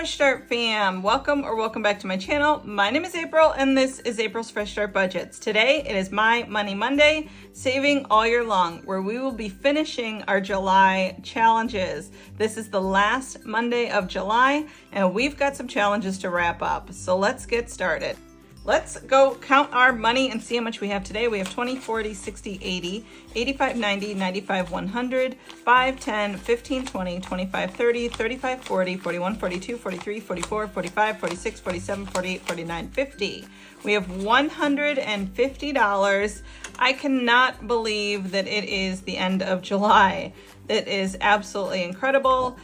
Fresh Start fam, welcome back to my channel. My name is April and this is April's Fresh Start Budgets. Today it is My Money Monday, saving all year long, where we will be finishing our July challenges. This is the last Monday of July and we've got some challenges to wrap up. So let's get started. Let's go count our money and see how much we have today. We have 20, 40, 60, 80, 85, 90, 95, 100, 5, 10, 15, 20, 25, 30, 35, 40, 41, 42, 43, 44, 45, 46, 47, 48, 49, 50. We have $150. I cannot believe that it is the end of July. That is absolutely incredible.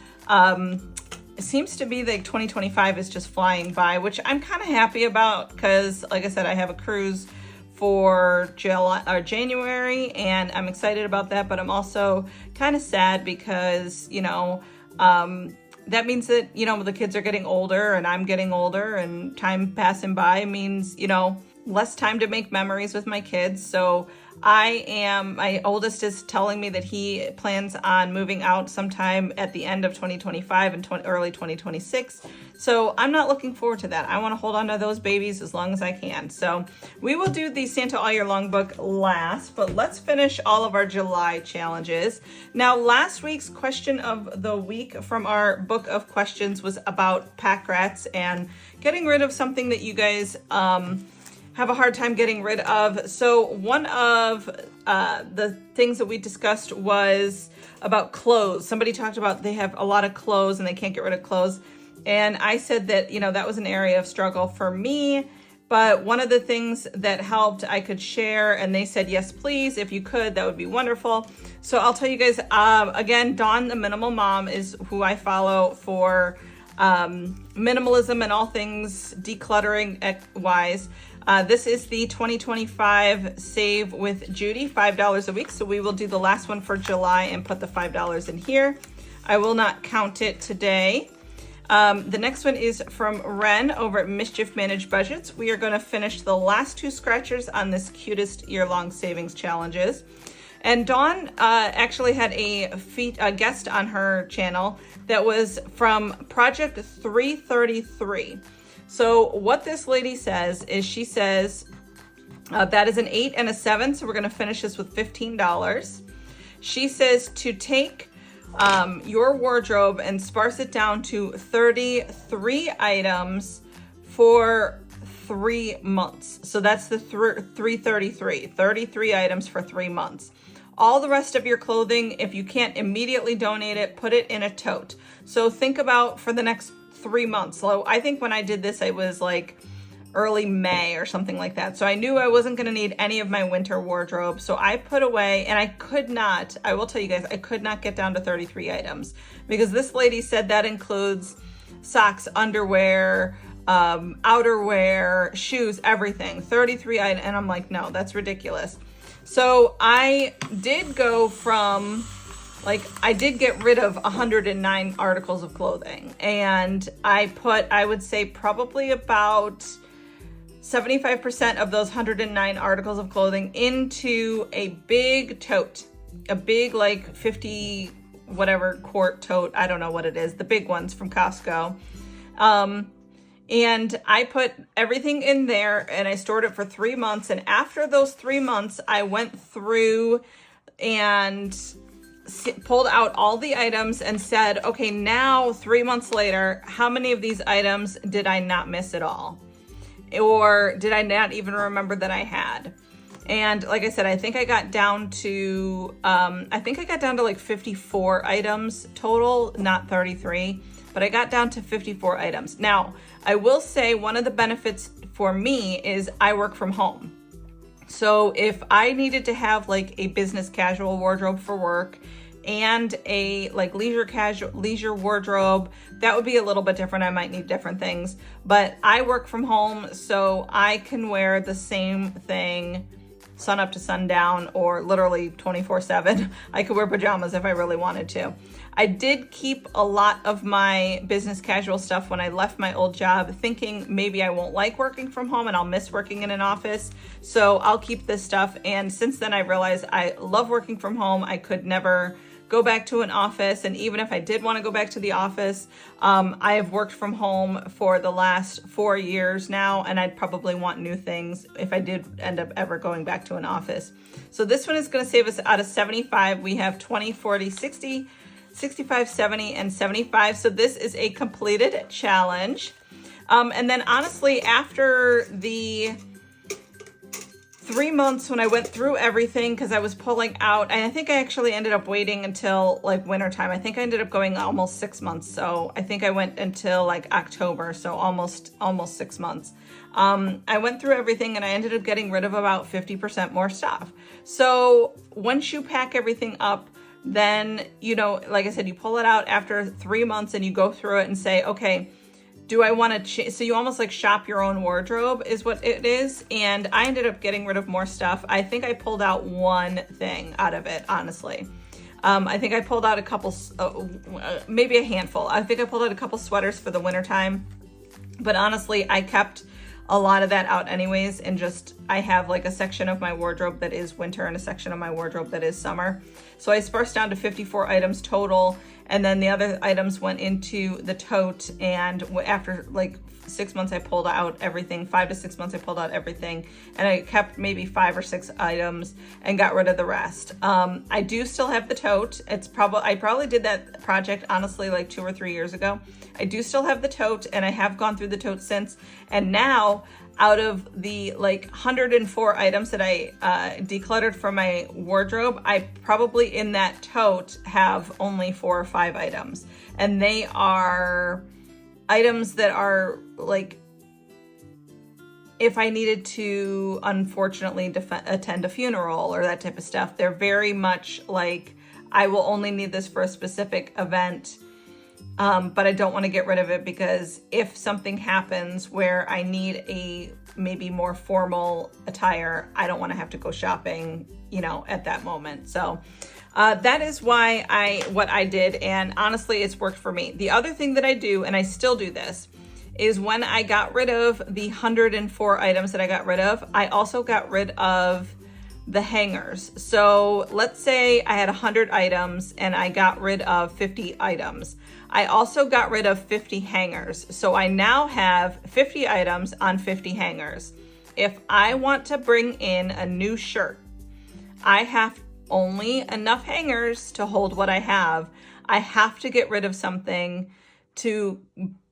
It seems to be like 2025 is just flying by, which I'm kind of happy about because, like I said, I have a cruise for January and I'm excited about that, but I'm also kind of sad because, that means that, the kids are getting older and I'm getting older and time passing by means, less time to make memories with my kids. So my oldest is telling me that he plans on moving out sometime at the end of 2025 and early 2026. So I'm not looking forward to that. I want to hold on to those babies as long as I can. So we will do the Santa All Year Long book last, but let's finish all of our July challenges. Now, last week's question of the week from our book of questions was about pack rats and getting rid of something that you guys, have a hard time getting rid of. So one of the things that we discussed was about clothes. Somebody talked about they have a lot of clothes and they can't get rid of clothes. And I said that, that was an area of struggle for me. But one of the things that helped I could share, and they said, yes, please, if you could, that would be wonderful. So I'll tell you guys, again, Dawn, the Minimal Mom, is who I follow for minimalism and all things decluttering wise. This is the 2025 Save with Judy, $5 a week. So we will do the last one for July and put the $5 in here. I will not count it today. The next one is from Ren over at Mischief Managed Budgets. We are going to finish the last two scratchers on this cutest year-long savings challenges. And Dawn actually had a guest on her channel that was from Project 333. So what this lady says is she says that is an 8 and a 7. So we're going to finish this with $15. She says to take your wardrobe and sparse it down to 33 items for 3 months. So that's the 33 items for 3 months. All the rest of your clothing, if you can't immediately donate it, put it in a tote. So think about for the next 3 months. So I think when I did this, I was like early May or something like that. So I knew I wasn't going to need any of my winter wardrobe. So I put away, and I will tell you guys, I could not get down to 33 items because this lady said that includes socks, underwear, outerwear, shoes, everything, 33 items. And I'm like, no, that's ridiculous. So I did go from I did get rid of 109 articles of clothing, and I would say probably about 75% of those 109 articles of clothing into a big tote, a big 50 whatever quart tote. I don't know what it is, the big ones from Costco. And I put everything in there and I stored it for 3 months. And after those 3 months, I went through and pulled out all the items and said, okay, now 3 months later, how many of these items did I not miss at all? Or did I not even remember that I had? And like I said, I think I got down to, 54 items total, not 33, but I got down to 54 items. Now, I will say one of the benefits for me is I work from home. So if I needed to have a business casual wardrobe for work and a leisure wardrobe, that would be a little bit different. I might need different things, but I work from home, so I can wear the same thing sun up to sundown or literally 24/7. I could wear pajamas if I really wanted to. I did keep a lot of my business casual stuff when I left my old job, thinking maybe I won't like working from home and I'll miss working in an office. So I'll keep this stuff. And since then I realized I love working from home. I could never go back to an office. And even if I did want to go back to the office, I have worked from home for the last 4 years now, and I'd probably want new things if I did end up ever going back to an office. So this one is going to save us out of 75. We have 20, 40, 60, 65, 70, and 75. So this is a completed challenge. And then honestly, after the 3 months when I went through everything, because I was pulling out, and I think I actually ended up waiting until like winter time. I think I ended up going almost 6 months. So I think I went until like October. So almost 6 months. I went through everything and I ended up getting rid of about 50% more stuff. So once you pack everything up, then, you know, like I said, you pull it out after 3 months and you go through it and say, okay, do I want to so you almost like shop your own wardrobe is what it is. And I ended up getting rid of more stuff. I think I pulled out one thing out of it, honestly. I think I pulled out a couple, maybe a handful. I think I pulled out a couple sweaters for the winter time. But honestly, I kept a lot of that out anyways, and just I have like a section of my wardrobe that is winter and a section of my wardrobe that is summer. So I sparsed down to 54 items total, and then the other items went into the tote. And after like 6 months, I pulled out everything. 5 to 6 months, I pulled out everything, and I kept maybe 5 or 6 items and got rid of the rest. I do still have the tote. I probably did that project honestly like 2 or 3 years ago. I do still have the tote, and I have gone through the tote since. And now, out of the like 104 items that I decluttered from my wardrobe, I probably in that tote have only 4 or 5 items. And they are items that are like, if I needed to unfortunately attend a funeral or that type of stuff, they're very much like, I will only need this for a specific event. But I don't want to get rid of it because if something happens where I need a maybe more formal attire, I don't want to have to go shopping, you know, at that moment. So that is why what I did. And honestly, it's worked for me. The other thing that I do, and I still do this, is when I got rid of the 104 items that I got rid of, I also got rid of the hangers. So let's say I had 100 items and I got rid of 50 items. I also got rid of 50 hangers. So I now have 50 items on 50 hangers. If I want to bring in a new shirt, I have only enough hangers to hold what I have. I have to get rid of something to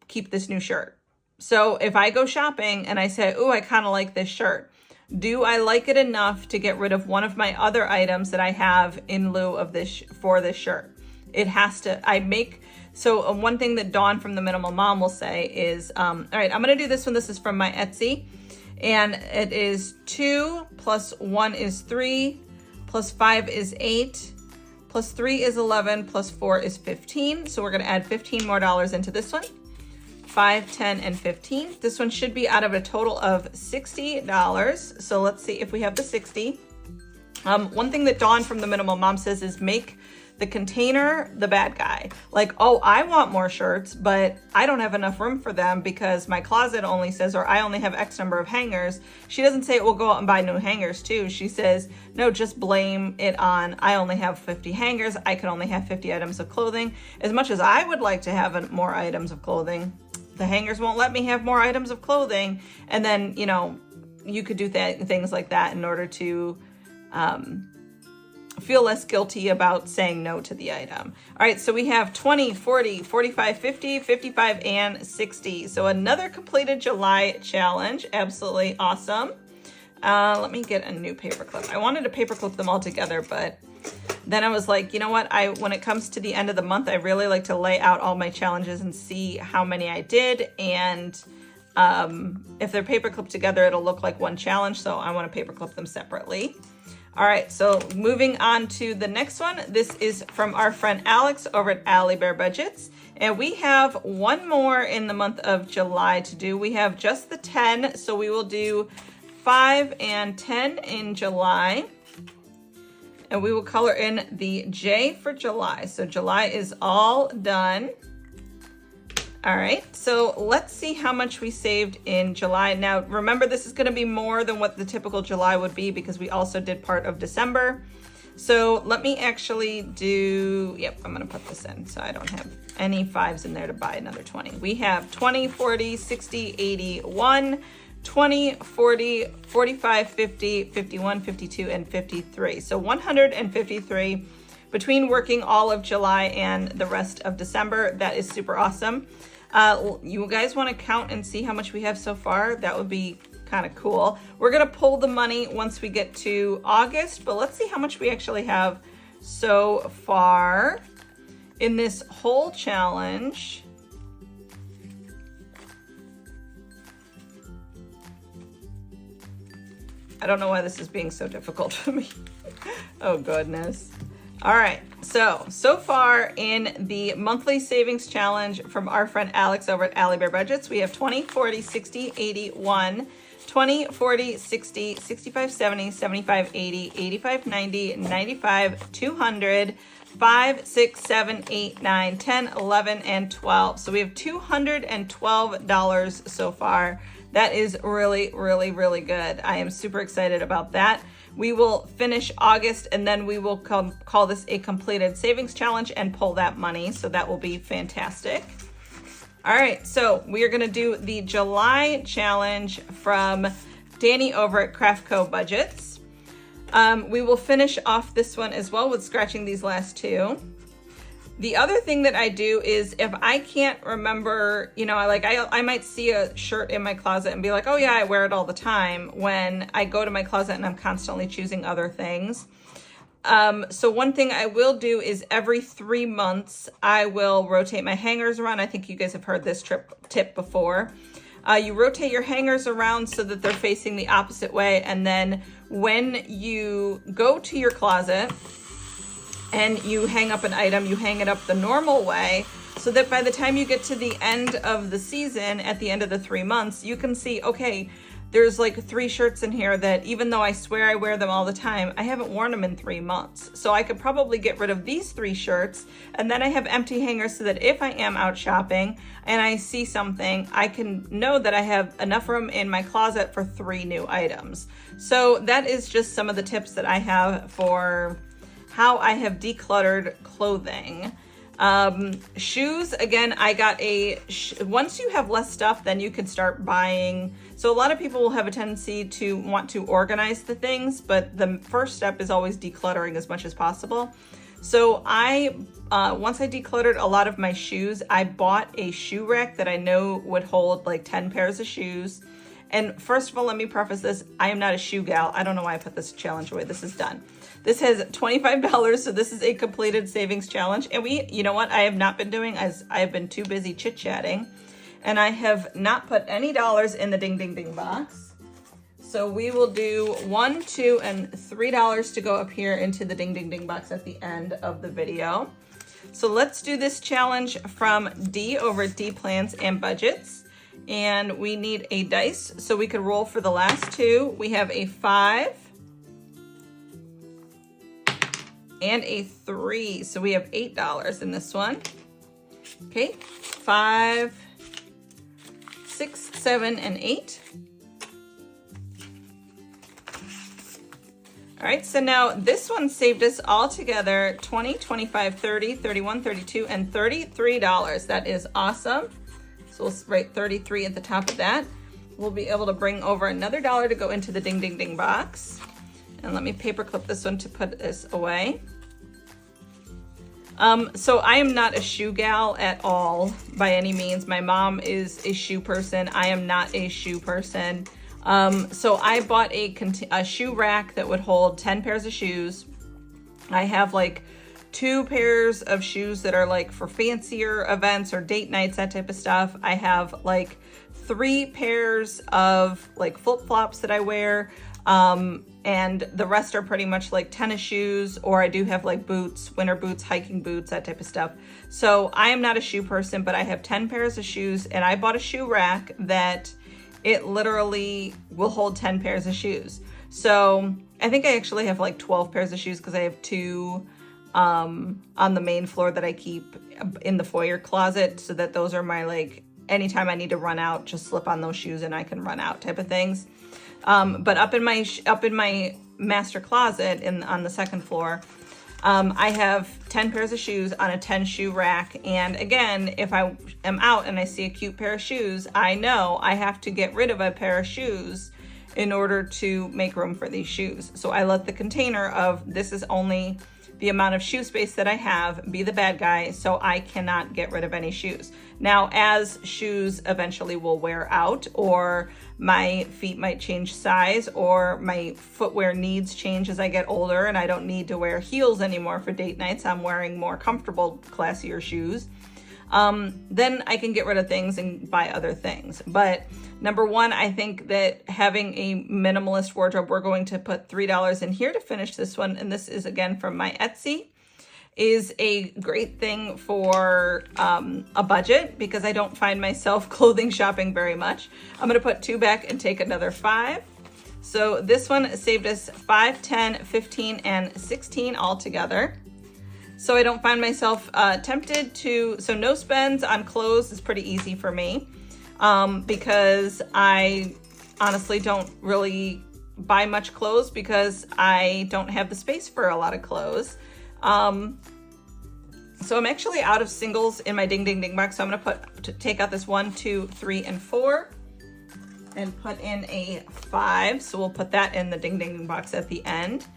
keep this new shirt. So if I go shopping and I say, oh, I kind of like this shirt, do I like it enough to get rid of one of my other items that I have in lieu of this for this shirt? It has to, so one thing that Dawn from the Minimal Mom will say is, all right, I'm going to do this one. This is from my Etsy, and it is 2 plus 1 is 3 plus 5 is 8 plus 3 is 11 plus 4 is 15. So we're going to add $15 more into this one. 5, 10, and 15. This one should be out of a total of $60. So let's see if we have the 60. One thing that Dawn from the Minimal Mom says is make the container the bad guy. Like, oh, I want more shirts, but I don't have enough room for them because my closet only says, or I only have X number of hangers. She doesn't say, we'll go out and buy new hangers too. She says, no, just blame it on, I only have 50 hangers. I can only have 50 items of clothing. As much as I would like to have more items of clothing, the hangers won't let me have more items of clothing. And then, you know, you could do things like that in order to feel less guilty about saying no to the item. All right, so we have 20, 40, 45, 50, 55, and 60. So another completed July challenge. Absolutely awesome. Let me get a new paperclip. I wanted to paperclip them all together, but then I was like, you know what? When it comes to the end of the month, I really like to lay out all my challenges and see how many I did. And if they're paperclipped together, it'll look like one challenge. So I want to paperclip them separately. All right, so moving on to the next one. This is from our friend Alex over at Allie Bear Budgets. And we have one more in the month of July to do. We have just the 10, so we will do 5 and 10 in July. And we will color in the J for July. So July is all done. All right, so let's see how much we saved in July. Now, remember, this is going to be more than what the typical July would be because we also did part of December. So let me actually do, yep, I'm gonna put this in so I don't have any 5s in there to buy another 20. We have 20, 40, 60, 80, 1, 20, 40, 45, 50, 51, 52, and 53. So 153 between working all of July and the rest of December. That is super awesome. You guys wanna count and see how much we have so far? That would be kind of cool. We're gonna pull the money once we get to August, but let's see how much we actually have so far in this whole challenge. I don't know why this is being so difficult for me. Oh goodness. All right, so far in the monthly savings challenge from our friend Alex over at Allie Bear Budgets, we have 20, 40, 60, 80, 1, 20, 40, 60, 65, 70, 75, 80, 85, 90, 95, 200, 5, 6, 7, 8, 9, 10, 11, and 12. So we have $212 so far. That is really, really, really good. I am super excited about that. We will finish August and then we will call this a completed savings challenge and pull that money. So that will be fantastic. All right, so we are gonna do the July challenge from Danny over at Craft Co Budgets. We will finish off this one as well with scratching these last 2. The other thing that I do is if I can't remember, you know, I might see a shirt in my closet and be like, oh yeah, I wear it all the time, when I go to my closet and I'm constantly choosing other things. So one thing I will do is every 3 months, I will rotate my hangers around. I think you guys have heard this tip before. You rotate your hangers around so that they're facing the opposite way. And then when you go to your closet and you hang up an item, you hang it up the normal way so that by the time you get to the end of the season, at the end of the 3 months, you can see, okay, there's like 3 shirts in here that even though I swear I wear them all the time, I haven't worn them in 3 months. So I could probably get rid of these 3 shirts, and then I have empty hangers so that if I am out shopping and I see something, I can know that I have enough room in my closet for 3 new items. So that is just some of the tips that I have for how I have decluttered clothing. Shoes, again, I got once you have less stuff, then you can start buying. So a lot of people will have a tendency to want to organize the things, but the first step is always decluttering as much as possible. So once I decluttered a lot of my shoes, I bought a shoe rack that I know would hold like 10 pairs of shoes. And first of all, let me preface this. I am not a shoe gal. I don't know why I put this challenge away. This is done. This has $25, so this is a completed savings challenge. And you know what I have not been doing, as I have been too busy chit-chatting, and I have not put any dollars in the ding, ding, ding box. So we will do $1, $2, and $3 to go up here into the ding, ding, ding box at the end of the video. So let's do this challenge from D over at D Plans and Budgets. And we need a dice, so we could roll for the last 2. We have a 5 and a 3. So we have $8 in this one. Okay, 5, 6, 7, and 8. All right, so now this one saved us all together 20, 25, 30, 31, 32, and $33. That is awesome. So we'll write 33 at the top of that. We'll be able to bring over another $1 to go into the ding, ding, ding box. And let me paperclip this one to put this away. So I am not a shoe gal at all by any means. My mom is a shoe person. I am not a shoe person. So I bought a shoe rack that would hold 10 pairs of shoes. I have like 2 pairs of shoes that are like for fancier events or date nights, that type of stuff. I have like 3 pairs of like flip-flops that I wear. And the rest are pretty much like tennis shoes, or I do have like boots, winter boots, hiking boots, that type of stuff. So I am not a shoe person, but I have 10 pairs of shoes, and I bought a shoe rack that it literally will hold 10 pairs of shoes. So I think I actually have like 12 pairs of shoes because I have 2 on the main floor that I keep in the foyer closet, so that those are my like, anytime I need to run out, just slip on those shoes and I can run out type of things. But up in my master closet on the second floor, I have 10 pairs of shoes on a 10 shoe rack. And again, if I am out and I see a cute pair of shoes, I know I have to get rid of a pair of shoes in order to make room for these shoes. So I let the container of this is only the amount of shoe space that I have be the bad guy, so I cannot get rid of any shoes. Now, as shoes eventually will wear out, or my feet might change size, or my footwear needs change as I get older and I don't need to wear heels anymore for date nights, I'm wearing more comfortable, classier shoes, then I can get rid of things and buy other things. But number one, I think that having a minimalist wardrobe, we're going to put $3 in here to finish this one. And this is again from my Etsy, is a great thing for a budget because I don't find myself clothing shopping very much. I'm going to put 2 back and take another 5. So this one saved us 5, 10, 15, and 16 all together. So I don't find myself tempted to, so no spends on clothes is pretty easy for me because I honestly don't really buy much clothes because I don't have the space for a lot of clothes. So I'm actually out of singles in my ding ding ding box. So I'm gonna take out this 1, 2, 3, and 4 and put in a 5. So we'll put that in the ding ding ding box at the end.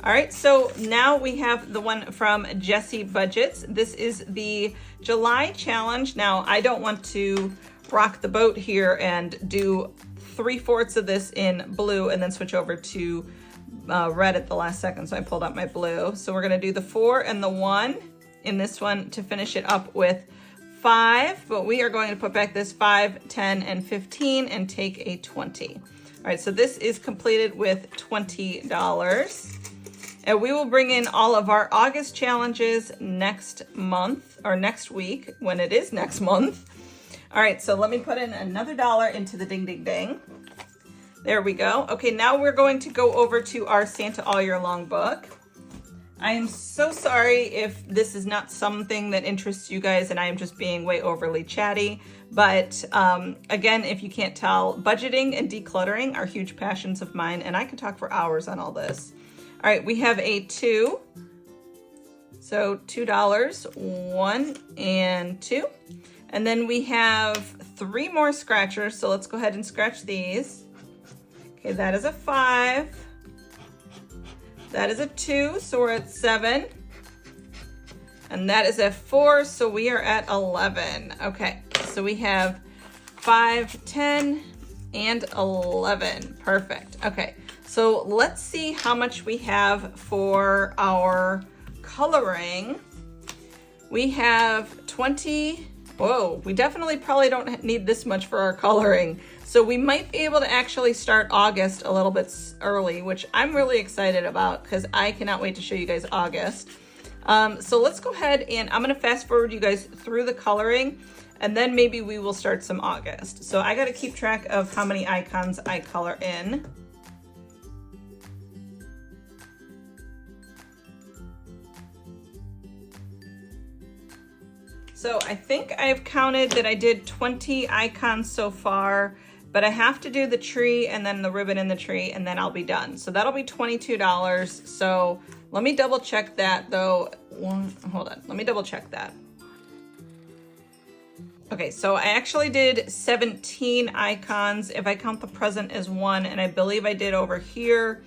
All right, so now we have the one from Jessie Budgets. This is the July challenge. Now, I don't want to rock the boat here and do 3/4 of this in blue and then switch over to red at the last second. So I pulled out my blue. So we're gonna do the 4 and the 1 in this one to finish it up with 5, but we are going to put back this 5, 10, and 15 and take a 20. All right, so this is completed with $20. And we will bring in all of our August challenges next month, or next week, when it is next month. All right, so let me put in another $1 into the ding, ding, ding. There we go. Okay, now we're going to go over to our Santa All Year Long book. I am so sorry if this is not something that interests you guys and I am just being way overly chatty. But again, if you can't tell, budgeting and decluttering are huge passions of mine, and I can talk for hours on all this. All right, we have a 2. So $2, 1 and 2. And then we have 3 more scratchers. So let's go ahead and scratch these. Okay, that is a 5. That is a 2, so we're at 7. And that is a 4, so we are at 11. Okay, so we have 5, 10, and 11. Perfect. Okay. So let's see how much we have for our coloring. We have 20. Whoa, we definitely probably don't need this much for our coloring. So we might be able to actually start August a little bit early, which I'm really excited about because I cannot wait to show you guys August. So let's go ahead and I'm gonna fast forward you guys through the coloring and then maybe we will start some August. So I gotta keep track of how many icons I color in. So I think I've counted that I did 20 icons so far, but I have to do the tree and then the ribbon in the tree and then I'll be done. So that'll be $22. So let me double check that though. Hold on, let me double check that. Okay, so I actually did 17 icons if I count the present as 1, and I believe I did over here,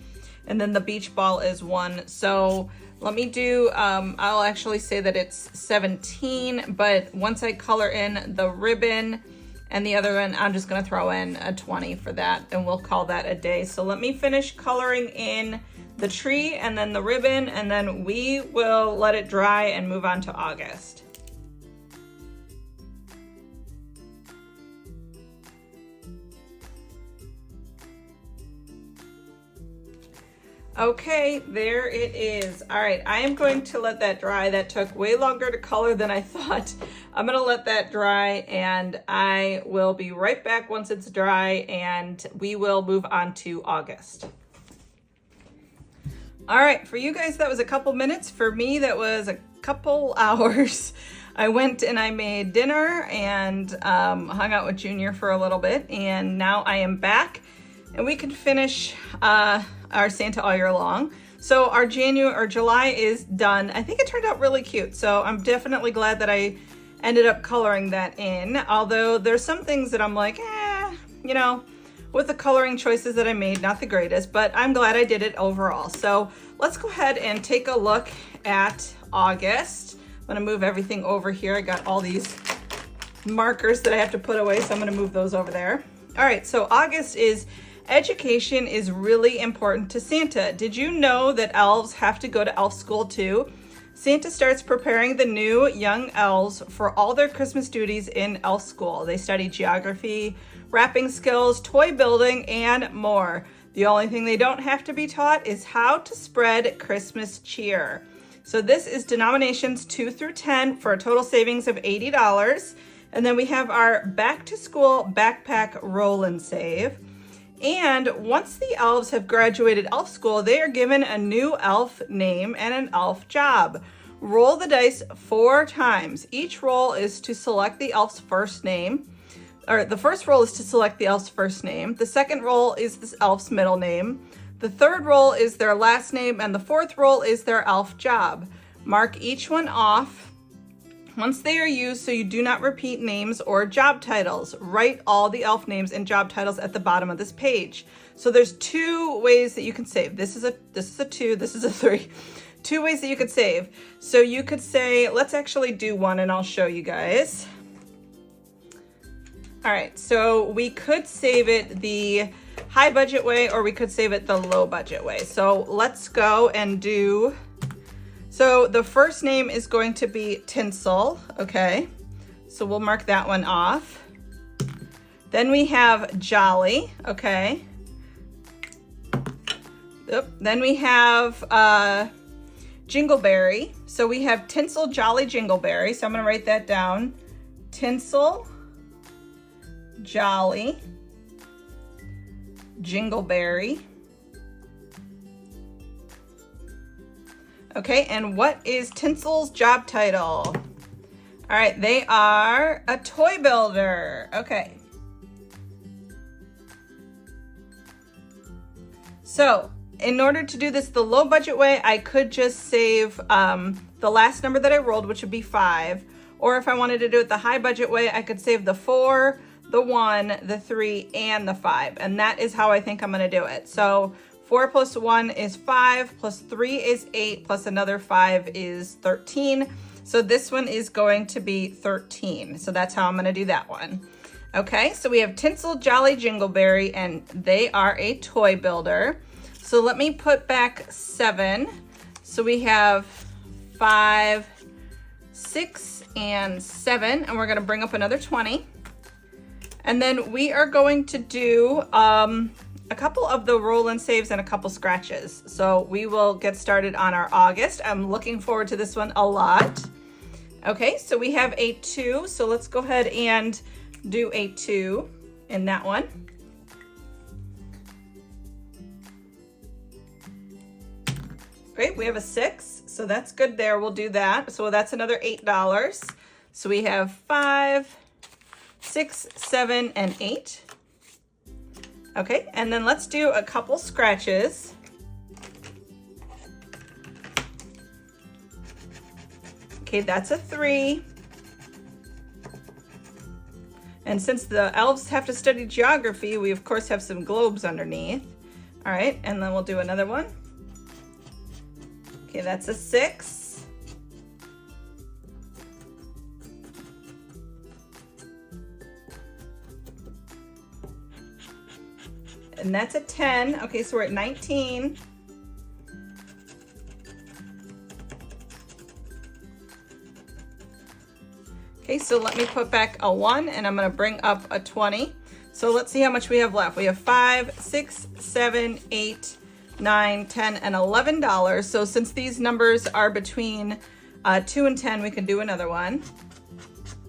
and then the beach ball is 1. So let me do, I'll actually say that it's 17, but once I color in the ribbon and the other one, I'm just gonna throw in a 20 for that and we'll call that a day. So let me finish coloring in the tree and then the ribbon, and then we will let it dry and move on to August. Okay, there it is. All right, I am going to let that dry. That took way longer to color than I thought. I'm gonna let that dry and I will be right back once it's dry and we will move on to August. All right, for you guys, that was a couple minutes. For me, that was a couple hours. I went and I made dinner and hung out with Junior for a little bit, and now I am back. and we can finish our Santa all year long. So our July is done. I think it turned out really cute. So I'm definitely glad that I ended up coloring that in. Although there's some things that I'm like, you know, with the coloring choices that I made, not the greatest, but I'm glad I did it overall. So let's go ahead and take a look at August. I'm gonna move everything over here. I got all these markers that I have to put away, so I'm gonna move those over there. All right, so August is education is really important to Santa. Did you know that elves have to go to elf school too? Santa starts preparing the new young elves for all their Christmas duties in elf school. They study geography, wrapping skills, toy building, and more. The only thing they don't have to be taught is how to spread Christmas cheer. So this is denominations 2 through 10 for a total savings of $80. And then we have our back to school backpack roll and save. And once the elves have graduated elf school, they are given a new elf name and an elf job. Roll the dice 4 times. Each roll is to select the elf's first name. Or the first roll is to select the elf's first name. The second roll is this elf's middle name. The third roll is their last name, and the fourth roll is their elf job. Mark each one off once they are used so you do not repeat names or job titles. Write all the elf names and job titles at the bottom of this page. So there's 2 ways that you can save. This is a 2, this is a 3. 2 ways that you could save. So you could say, let's actually do one and I'll show you guys. All right, so we could save it the high budget way or we could save it the low budget way. So let's go and do, so the first name is going to be Tinsel, okay? So we'll mark that one off. Then we have Jolly, okay? Yep. Then we have Jingleberry. So we have Tinsel, Jolly, Jingleberry. So I'm gonna write that down. Tinsel, Jolly, Jingleberry. Okay, and what is Tinsel's job title? All right, they are a toy builder. Okay. So in order to do this the low budget way, I could just save the last number that I rolled, which would be 5. Or if I wanted to do it the high budget way, I could save the 4, the 1, the 3, and the 5. And that is how I think I'm gonna do it. So 4 plus 1 is 5, plus 3 is 8, plus another 5 is 13. So this one is going to be 13. So that's how I'm gonna do that one. Okay, so we have Tinsel, Jolly, Jingleberry, and they are a toy builder. So let me put back 7. So we have 5, 6, and 7, and we're gonna bring up another 20. And then we are going to do a couple of the roll and saves and a couple scratches. So we will get started on our August. I'm looking forward to this one a lot. Okay, so we have a 2. So let's go ahead and do a 2 in that one. Great, we have a 6. So that's good there. We'll do that. So that's another $8. So we have 5, 6, 7, and 8. Okay, and then let's do a couple scratches. Okay, that's a 3. And since the elves have to study geography, we of course have some globes underneath. All right, and then we'll do another one. Okay, that's a 6. And that's a 10. Okay, so we're at 19. Okay, so let me put back a 1 and I'm gonna bring up a 20. So let's see how much we have left. We have 5, 6, 7, 8, 9, 10, and $11. So since these numbers are between 2 and 10, we can do another one.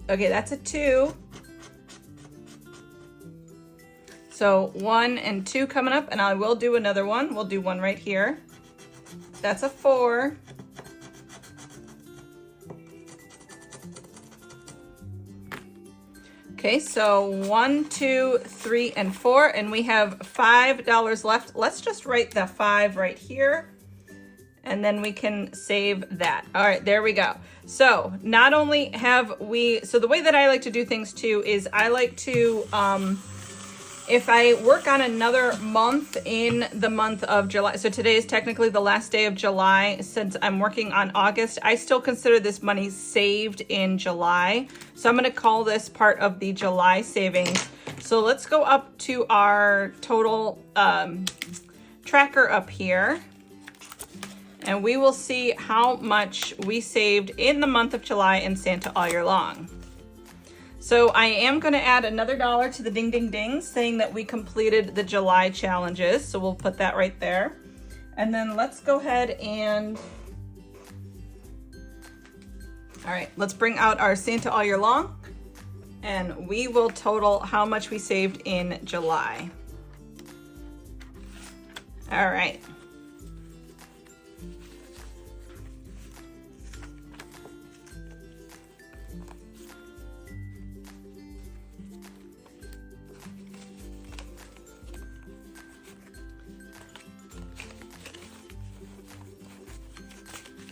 Okay, that's a 2. So 1 and 2 coming up, and I will do another one. We'll do one right here. That's a 4. Okay, so 1, 2, 3, and 4, and we have $5 left. Let's just write the 5 right here, and then we can save that. All right, there we go. So not only have we, so the way that I like to do things too is I like to, if I work on another month in the month of July, so today is technically the last day of July, since I'm working on August, I still consider this money saved in July. So I'm gonna call this part of the July savings. So let's go up to our total tracker up here, and we will see how much we saved in the month of July in Santa all year long. So I am going to add another $1 to the ding ding ding, saying that we completed the July challenges. So we'll put that right there. And then let's go ahead and, all right, let's bring out our Santa all year long, and we will total how much we saved in July. All right.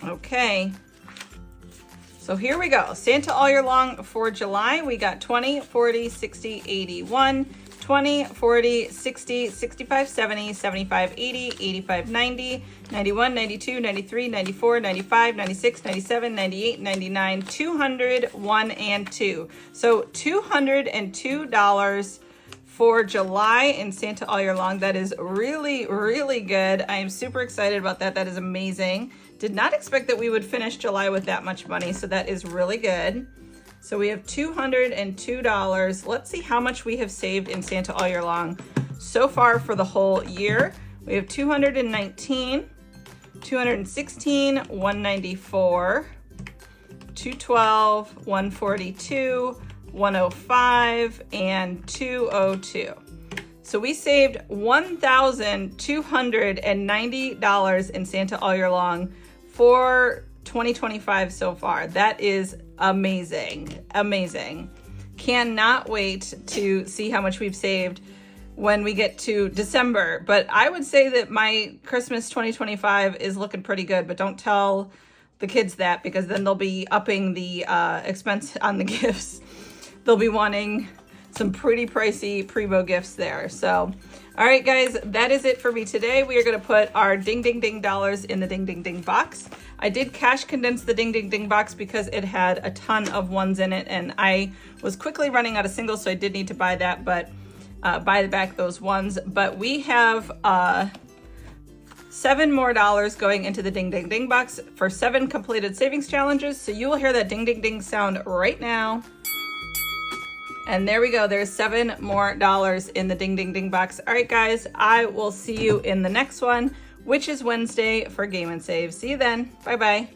Okay, so here we go. Santa all year long for July, we got 20, 40, 60, 81, 20, 40, 60, 65, 70, 75, 80, 85, 90, 91, 92, 93, 94, 95, 96, 97, 98, 99, 200, 1, and 2. So $202 for July in Santa all year long. That is really, really good. I am super excited about that. That is amazing. Did not expect that we would finish July with that much money, so that is really good. So we have $202. Let's see how much we have saved in Santa all year long so far for the whole year. We have 219, 216, 194, 212, 142, 105, and 202. So we saved $1,290 in Santa all year long for 2025 so far. That is amazing, amazing. Cannot wait to see how much we've saved when we get to December. But I would say that my Christmas 2025 is looking pretty good, but don't tell the kids that, because then they'll be upping the expense on the gifts. They'll be wanting some pretty pricey Primo gifts there. So, all right, guys, that is it for me today. We are going to put our ding, ding, ding dollars in the ding, ding, ding box. I did cash condense the ding, ding, ding box because it had a ton of ones in it, and I was quickly running out of singles, so I did need to buy that, but buy back those ones. But we have $7 more going into the ding, ding, ding box for 7 completed savings challenges. So you will hear that ding, ding, ding sound right now. And there we go. There's $7 more in the ding, ding, ding box. All right, guys, I will see you in the next one, which is Wednesday for Game and Save. See you then. Bye-bye.